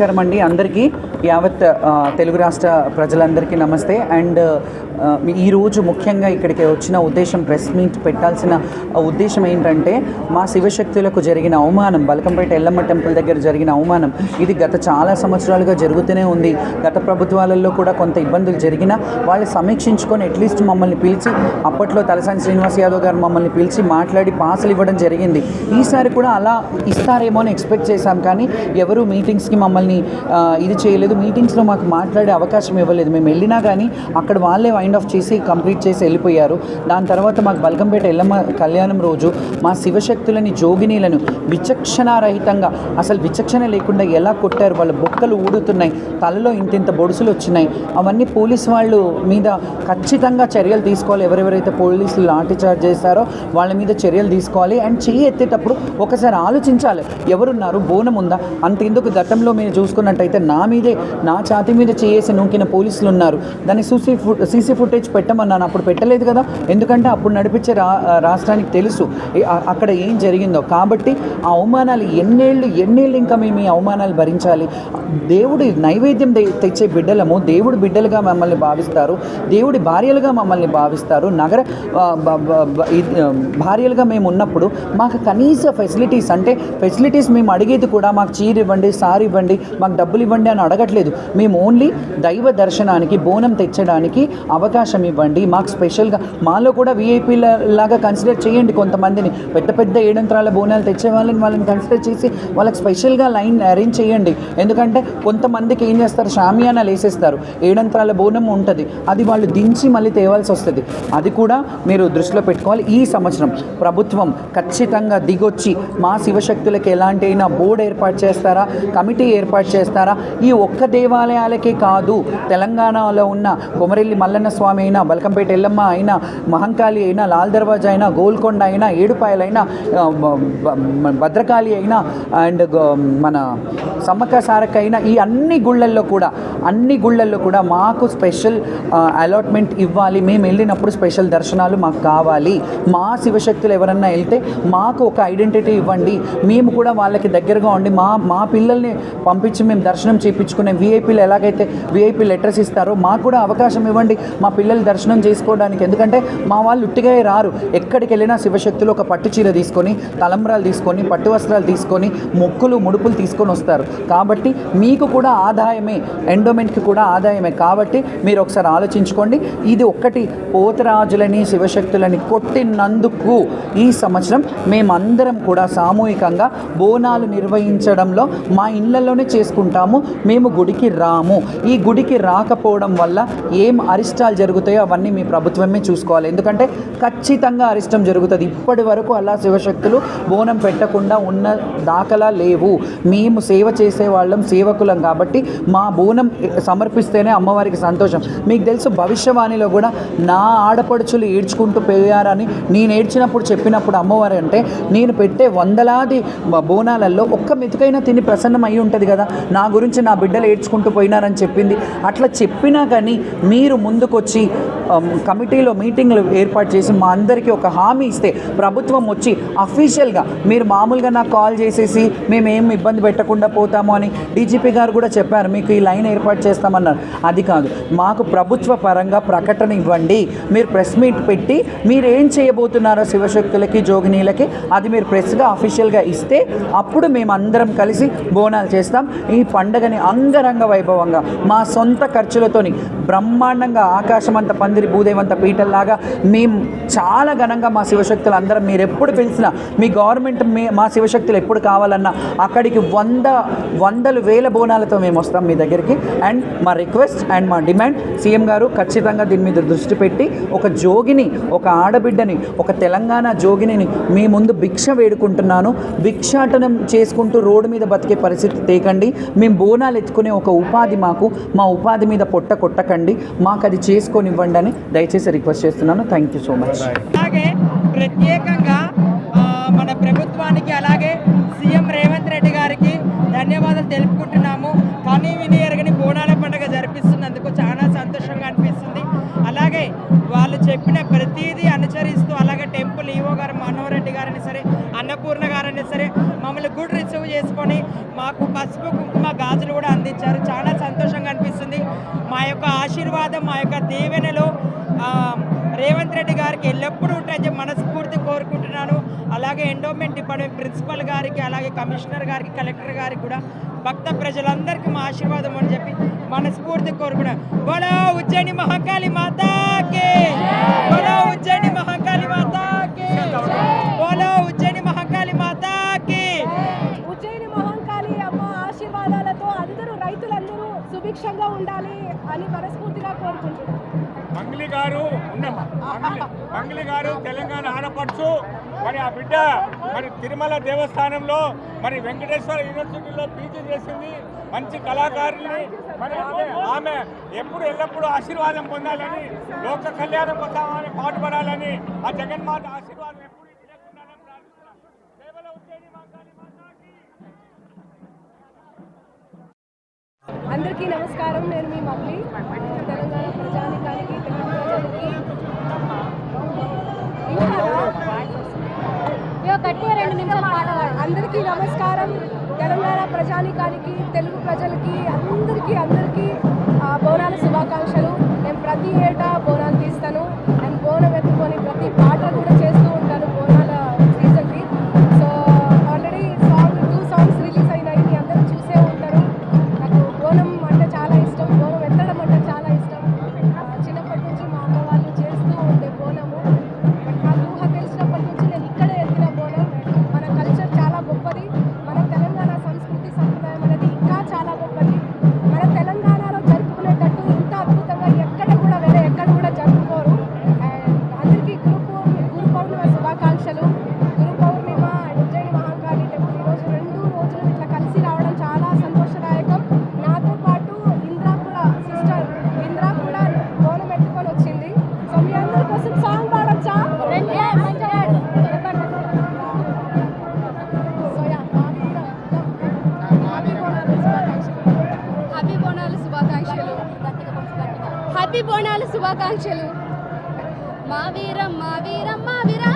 అండి అందరికీ యావత్ తెలుగు రాష్ట్ర ప్రజలందరికీ నమస్తే. అండ్ ఈరోజు ముఖ్యంగా ఇక్కడికి వచ్చిన ఉద్దేశం, ప్రెస్ మీట్ పెట్టాల్సిన ఉద్దేశం ఏంటంటే, మా శివశక్తులకు జరిగిన అవమానం, బల్కంపేట ఎల్లమ్మ టెంపుల్ దగ్గర జరిగిన అవమానం ఇది గత చాలా సంవత్సరాలుగా జరుగుతూనే ఉంది. గత ప్రభుత్వాలలో కూడా కొంత ఇబ్బందులు జరిగినా వాళ్ళు సమీక్షించుకొని అట్లీస్ట్ మమ్మల్ని పిలిచి, అప్పట్లో తలసాని శ్రీనివాస్ యాదవ్ గారు మమ్మల్ని పిలిచి మాట్లాడి పాసులు ఇవ్వడం జరిగింది. ఈసారి కూడా అలా ఇస్తారేమో అని ఎక్స్పెక్ట్ చేశాం, కానీ ఎవరు మీటింగ్స్కి మమ్మల్ని ఇది చేయలేదు. మీటింగ్స్లో మాకు మాట్లాడే అవకాశం ఇవ్వలేదు. మేము వెళ్ళినా కానీ అక్కడ వాళ్ళే వైండ్ ఆఫ్ చేసి కంప్లీట్ చేసి వెళ్ళిపోయారు. దాని తర్వాత మాకు బల్కంపేట ఎల్లమ్మ కళ్యాణం రోజు మా శివశక్తులని, జోగినీలను విచక్షణారహితంగా, అసలు విచక్షణ లేకుండా ఎలా కొట్టారు. వాళ్ళ బొక్కలు ఊడుతున్నాయి, తలలో ఇంతింత బొడుసులు వచ్చినాయి. అవన్నీ పోలీసు వాళ్ళు మీద ఖచ్చితంగా చర్యలు తీసుకోవాలి. ఎవరెవరైతే పోలీసులు లాఠీ చార్జ్ చేస్తారో వాళ్ళ మీద చర్యలు తీసుకోవాలి. అండ్ చెయ్యి ఎత్తేటప్పుడు ఒకసారి ఆలోచించాలి, ఎవరున్నారు, బోనం ఉందా. అంతెందుకు గతంలో మీరు చూసుకున్నట్టయితే నా మీదే, నా ఛాతీ మీద చేసి నూకిన పోలీసులు ఉన్నారు. దాన్ని సీసీ ఫుటేజ్ పెట్టమన్నాను, అప్పుడు పెట్టలేదు కదా, ఎందుకంటే అప్పుడు నడిపించే రాష్ట్రానికి తెలుసు అక్కడ ఏం జరిగిందో. కాబట్టి ఆ అవమానాలు ఎన్నేళ్ళు ఇంకా మేము ఈ అవమానాలు భరించాలి. దేవుడి నైవేద్యం తెచ్చే బిడ్డలము, దేవుడి బిడ్డలుగా మమ్మల్ని భావిస్తారు, దేవుడి భార్యలుగా మమ్మల్ని భావిస్తారు. నగర భార్యలుగా మేము ఉన్నప్పుడు మాకు కనీస ఫెసిలిటీస్, అంటే ఫెసిలిటీస్ మేము అడిగేది కూడా మాకు చీర ఇవ్వండి, సారీ ఇవ్వండి, మాకు డబ్బులు ఇవ్వండి అని అడగట్లేదు. మేము ఓన్లీ దైవ దర్శనానికి, బోనం తెచ్చడానికి అవకాశం ఇవ్వండి. మాకు స్పెషల్గా మాలో కూడా వీఐపీల లాగా కన్సిడర్ చేయండి. కొంతమందిని పెద్ద పెద్ద ఏడంత్రాల బోనాలు తెచ్చే వాళ్ళని కన్సిడర్ చేసి వాళ్ళకి స్పెషల్గా లైన్ అరేంజ్ చేయండి. ఎందుకంటే కొంతమందికి ఏం చేస్తారు, షామియానాలు వేసేస్తారు, ఏడంత్రాల బోనం ఉంటుంది, అది వాళ్ళు దించి మళ్ళీ తేవాల్సి వస్తుంది. అది కూడా మీరు దృష్టిలో పెట్టుకోవాలి. ఈ సంవత్సరం ప్రభుత్వం ఖచ్చితంగా దిగొచ్చి మా శివశక్తులకి ఎలాంటి అయినా బోర్డు ఏర్పాటు చేస్తారా, కమిటీ ఏర్పాటు చేస్తారా. ఈ ఒక్క దేవాలయాలకే కాదు, తెలంగాణలో ఉన్న కొమరెల్లి మల్లన్న స్వామి అయినా, బల్కంపేట ఎల్లమ్మ అయినా, మహంకాళి అయినా, లాల్ దర్వాజా అయినా, గోల్కొండ అయినా, ఏడుపాయలైనా, భద్రకాళి అయినా, అండ్ మన సమ్మక్క సారక్క అయినా, ఈ అన్ని గుళ్ళల్లో కూడా మాకు స్పెషల్ అలాట్మెంట్ ఇవ్వాలి. మేము వెళ్ళినప్పుడు స్పెషల్ దర్శనాలు మాకు కావాలి. మా శివశక్తులు ఎవరన్నా వెళ్తే మాకు ఒక ఐడెంటిటీ ఇవ్వండి. మేము కూడా వాళ్ళకి దగ్గరగా ఉండి మా పిల్లల్ని పంపించి మేము దర్శనం చేయించుకునే వీఐపీలు ఎలాగైతే వీఐపీ లెటర్స్ ఇస్తారో మాకు కూడా అవకాశం ఇవ్వండి మా పిల్లలు దర్శనం చేసుకోవడానికి. ఎందుకంటే మా వాళ్ళు ఉట్టిగా రారు. ఎక్కడికి వెళ్ళినా శివశక్తులు ఒక పట్టు చీర తీసుకొని, తలంబ్రాలు తీసుకొని, పట్టు వస్త్రాలు తీసుకొని, మొక్కులు ముడుపులు తీసుకొని వస్తారు. కాబట్టి మీకు కూడా ఆదాయమే, ఎండోమెంట్కి కూడా ఆదాయమే. కాబట్టి మీరు ఒకసారి ఆలోచించుకోండి. ఇది ఒక్కటి, పోతరాజులని శివశక్తులని కొట్టినందుకు ఈ సంవత్సరం మేమందరం కూడా సామూహికంగా బోనాలు నిర్వహించడంలో మా ఇళ్లలోనే చేసుకుంటాము. మేము గుడికి రాము. ఈ గుడికి రాకపోవడం వల్ల ఏం అరిష్టాలు జరుగుతాయో అవన్నీ మీ ప్రభుత్వమే చూసుకోవాలి. ఎందుకంటే ఖచ్చితంగా అరిష్టం జరుగుతుంది. ఇప్పటి వరకు అలా శివశక్తులు బోనం పెట్టకుండా ఉన్న దాఖలా లేవు. మేము సేవ చేసేవాళ్ళం, సేవకులం. కాబట్టి మా బోనం సమర్పిస్తేనే అమ్మవారికి సంతోషం. మీకు తెలుసు, భవిష్యవాణిలో కూడా నా ఆడపడుచులు ఏడ్చుకుంటూ పోయారని నేను ఏడ్చినప్పుడు చెప్పినప్పుడు అమ్మవారు అంటే, నేను పెట్టే వందలాది బోనాలలో ఒక్క మెతుకైనా తిని ప్రసన్నం అయి ఉంటుంది కదా, నా గురించి నా బిడ్డలు ఏడ్చుకుంటూ పోయినారని చెప్పింది. అట్లా చెప్పినా కానీ మీరు ముందుకొచ్చి కమిటీలో మీటింగ్లు ఏర్పాటు చేసి మా అందరికీ ఒక హామీ ఇస్తే, ప్రభుత్వం వచ్చి అఫీషియల్గా, మీరు మామూలుగా నాకు కాల్ చేసేసి మేమేం ఇబ్బంది పెట్టకుండా పోతాము అని డీజీపీ గారు కూడా చెప్పారు, మీకు ఈ లైన్ ఏర్పాటు చేస్తామన్నారు. అది కాదు, మాకు ప్రభుత్వ పరంగా ప్రకటన ఇవ్వండి. మీరు ప్రెస్ మీట్ పెట్టి మీరు ఏం చేయబోతున్నారో శివశక్తులకి, జోగినీలకి, అది మీరు ప్రెస్గా అఫీషియల్గా ఇస్తే అప్పుడు మేమందరం కలిసి బోనాలు చేస్తాం. ఈ పండగని అంగరంగ వైభవంగా మా సొంత ఖర్చులతోని బ్రహ్మాండంగా, ఆకాశమంత పందిరి భూదేవంత పీటల్లాగా మేము చాలా ఘనంగా మా శివశక్తులు అందరం, మీరు ఎప్పుడు పిలిచినా, మీ గవర్నమెంట్ మా శివశక్తులు ఎప్పుడు కావాలన్నా అక్కడికి వందలు వేల బోనాలతో మేము వస్తాం మీ దగ్గరికి. అండ్ మా రిక్వెస్ట్ అండ్ మా డిమాండ్, సీఎం గారు ఖచ్చితంగా దీని మీద దృష్టి పెట్టి ఒక జోగిని, ఒక ఆడబిడ్డని, ఒక తెలంగాణ జోగిని మీ ముందు భిక్ష వేడుకుంటున్నాను. భిక్షాటనం చేసుకుంటూ రోడ్డు మీద బతికే పరిస్థితి తేకండి. మేము బోనాలు ఎత్తుకునే ఒక ఉపాధి మాకు, మా ఉపాధి మీద పొట్ట కొట్టకండి, మాకు అది చేసుకొనివ్వండి అని దయచేసి రిక్వెస్ట్ చేస్తున్నాను. Thank you so much. అలాగే ప్రత్యేకంగా మన ప్రభుత్వానికి, అలాగే సీఎం రేవంత్ రెడ్డి గారికి ధన్యవాదాలు తెలుపుకుంటున్నాము. కానీ విని ఎరగని బోనాల పండుగ జరిపిస్తున్నందుకు చాలా సంతోషంగా అనిపిస్తుంది. అలాగే వాళ్ళు చెప్పిన ప్రతిదీ అనుసరిస్తూ, అలాగే టెంపుల్ ఈవో గారు మనోహర్ రెడ్డి గారైనా సరే, అన్నపూర్ణ గారైనా సరే, మమ్మల్ని గుడ్ రిసీవ్ చేసుకొని మాకు పసుపు కుంకుమ గాజులు కూడా అందించారు. చాలా సంతోషంగా అనిపిస్తుంది. మా యొక్క ఆశీర్వాదం, మా యొక్క దీవెనలు రేవంత్ రెడ్డి గారికి ఎల్లప్పుడూ ఉంటాయని చెప్పి మనస్ఫూర్తి కోరుకుంటున్నాను. అలాగే ఎండోమెంట్ డిపార్ట్మెంట్ ప్రిన్సిపల్ గారికి, అలాగే కమిషనర్ గారికి, కలెక్టర్ గారికి కూడా భక్త ప్రజలందరికీ మా ఆశీర్వాదం అని చెప్పి మనస్ఫూర్తి కోరుకున్నాను. బోలో ఉజ్జయిని మహాకాళి మాతాకి, బోలో ఉజ్జయిని మహాకాళి మాతాకి, బోలో ఉజ్జయిని మహాకాళి మాతాకి. ఉజ్జయిని మహంకాళి అమ్మ ఆశీర్వాదాలతో అందరూ రైతులందరూ సుభిక్షంగా ఉండాలి అని మనస్ఫూర్తిగా కోరుకుంటున్నాను. మంగళి గారు తెలంగాణ ఆడపడుచు. మరి ఆ బిడ్డ మరి తిరుమల దేవస్థానంలో మరి వెంకటేశ్వర యూనివర్సిటీలో పీజీ చేసింది. మంచి కళాకారుల్ని మరి ఆమె ఎప్పుడు ఎల్లప్పుడూ ఆశీర్వాదం పొందాలని, లోక కళ్యాణం కోసమని పాటుపడాలని ఆ జగన్మాత ఆశీర్వాదం ఎప్పుడు ఇవ్వకుండాలని ప్రార్థిస్తున్నాం. కేవల ఉజ్జయిని మహాకాళి మాతాకి. అందరికీ నమస్కారం. నేను మీ మమ్మీ. తెలంగాణ ప్రజానికానికి, తెలుగు ప్రజలకి అందరికీ నమస్కారం. తెలంగాణ ప్రజానికానికి, తెలుగు ప్రజలకి అందరికీ బోనాల శుభాకాంక్షలు. నేను ప్రతి ఏటా బోనాలు తీస్తాను. నేను బోనం ఎత్తుకొని ప్రతి పాట కూడా చేస్తూ ఉంటాను బోనాల సీజన్కి. సో ఆల్రెడీ 2 సాంగ్స్ రిలీజ్ అయినాయి, మీ అందరూ చూసే ఉంటారు. నాకు బోనం అంటే చాలా ఇష్టం, బోనం ఎత్తడం అంటే చాలా ఇష్టం. చిన్నప్పటి నుంచి మా అమ్మ వాళ్ళు చేస్తూ ఉండే బోనము. నాకు ఊహ తెలిసినప్పటి నుంచి నేను ఇక్కడే ఎత్తిన బోనం. మన కల్చర్ చాలా గొప్పది. మన తెలంగాణ సంస్కృతి సంప్రదాయం అనేది ఇంకా చాలా గొప్పది. మన తెలంగాణలో జరుపుకునేటట్టు ఇంత అద్భుతంగా వేరే ఎక్కడ కూడా జరుపుకోరు. అందరికీ గురు పౌర్ణిమ శుభాకాంక్షలు. గురు పౌర్ణిమ ఉజ్జయిని మహాకాళి టెంపుల్ ఈరోజు 2 రోజులు ఇట్లా కలిసి రావడం చాలా సంతోషదాయకం. నాతో పాటు సిస్టర్ ఇంద్రా కూడా బోనం ఎత్తుకొని వచ్చింది. సో మీ అందరి కోసం సాంగ్ పాడొచ్చా? హ్యాపీ బోనాలు శుభాకాంక్షలు. మా వీరం మా వీరం మా వీరా